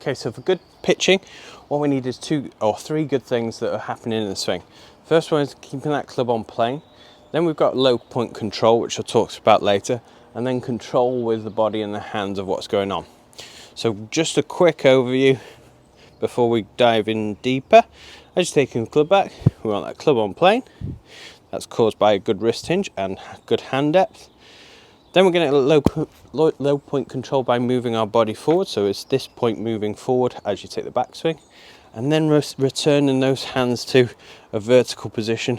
Okay, so for good pitching, what we need is 2 or 3 good things that are happening in the swing. First one is keeping that club on plane. Then we've got low point control, which I'll talk about later, and then control with the body and the hands of what's going on. So just a quick overview before we dive in deeper. As you're taking the club back, we want that club on plane. That's caused by a good wrist hinge and good hand depth. Then we're going to get low point control by moving our body forward. So it's this point moving forward as you take the backswing. And then returning those hands to a vertical position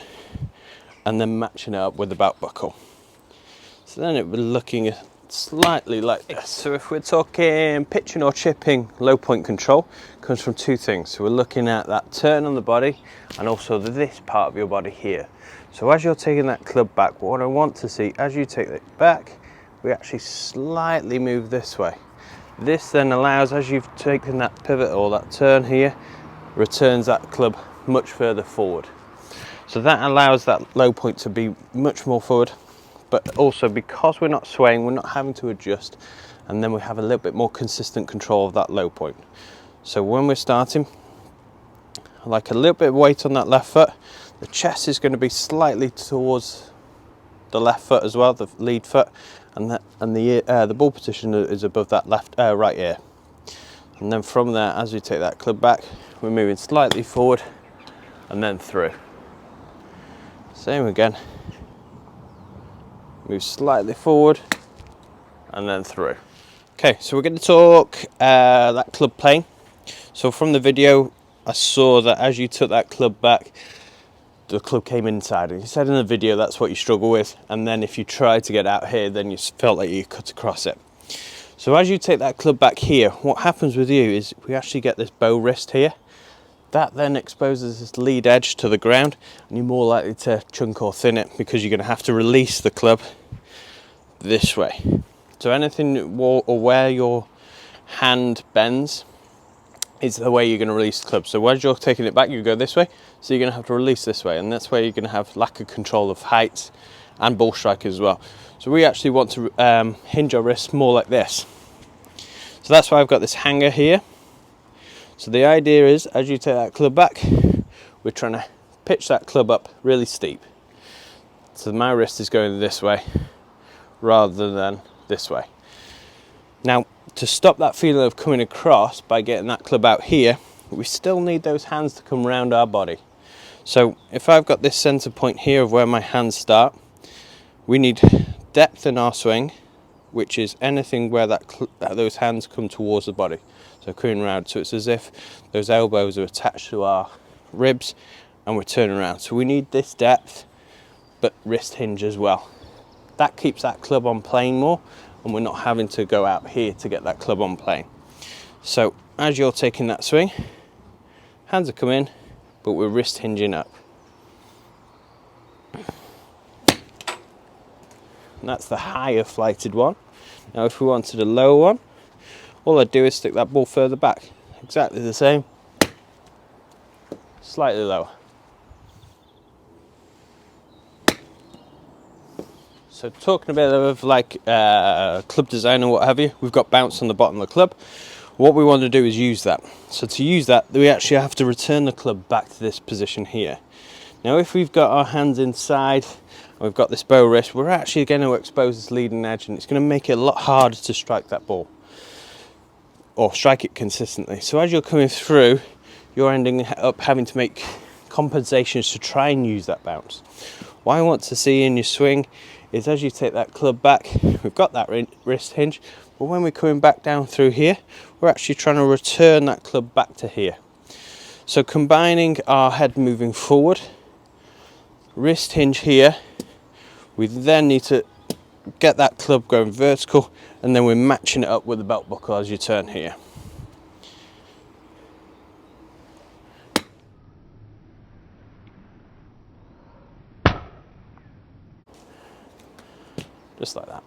and then matching it up with the belt buckle. So then it will be looking slightly like this. So if we're talking pitching or chipping, low point control comes from 2 things. So we're looking at that turn on the body and also this part of your body here. So as you're taking that club back, what I want to see as you take it back, we actually slightly move this way. This then allows, as you've taken that pivot or that turn here, returns that club much further forward. So that allows that low point to be much more forward, but also because we're not swaying, we're not having to adjust, and then we have a little bit more consistent control of that low point. So when we're starting, I like a little bit of weight on that left foot. The chest is going to be slightly towards the left foot as well, the lead foot, and the ball position is above that right ear. And then from there, as we take that club back, we're moving slightly forward and then through. Same again. Move slightly forward and then through. Okay, so we're going to talk that club plane. So from the video, I saw that as you took that club back, the club came inside, and you said in the video that's what you struggle with, and then if you try to get out here, then you felt like you cut across it. So as you take that club back here, what happens with you is we actually get this bow wrist here. That then exposes this lead edge to the ground, and you're more likely to chunk or thin it because you're going to have to release the club this way. So anything or where your hand bends is the way you're going to release the club. So as you're taking it back, you go this way, so you're going to have to release this way, and that's where you're going to have lack of control of height and ball strike as well. So we actually want to hinge our wrists more like this. So that's why I've got this hanger here. So the idea is, as you take that club back, we're trying to pitch that club up really steep. So my wrist is going this way rather than this way. Now, to stop that feeling of coming across by getting that club out here, we still need those hands to come around our body. So if I've got this center point here of where my hands start, we need depth in our swing, which is anything where those hands come towards the body. So coming around, so it's as if those elbows are attached to our ribs and we're turning around. So we need this depth, but wrist hinge as well. That keeps that club on plane more, and we're not having to go out here to get that club on plane. So as you're taking that swing, hands are coming, but we're wrist hinging up. And that's the higher flighted one. Now if we wanted a lower one, all I'd do is stick that ball further back. Exactly the same, slightly lower. So talking a bit of like club design or what have you, we've got bounce on the bottom of the club. What we want to do is use that. So to use that, we actually have to return the club back to this position here. Now if we've got our hands inside, and we've got this bow wrist, we're actually going to expose this leading edge, and it's going to make it a lot harder to strike that ball, or strike it consistently. So as you're coming through, you're ending up having to make compensations to try and use that bounce. What I want to see in your swing is as you take that club back, we've got that wrist hinge, but when we're coming back down through here, we're actually trying to return that club back to here. So combining our head moving forward, wrist hinge here, we then need to get that club going vertical, and then we're matching it up with the belt buckle as you turn here. Just like that.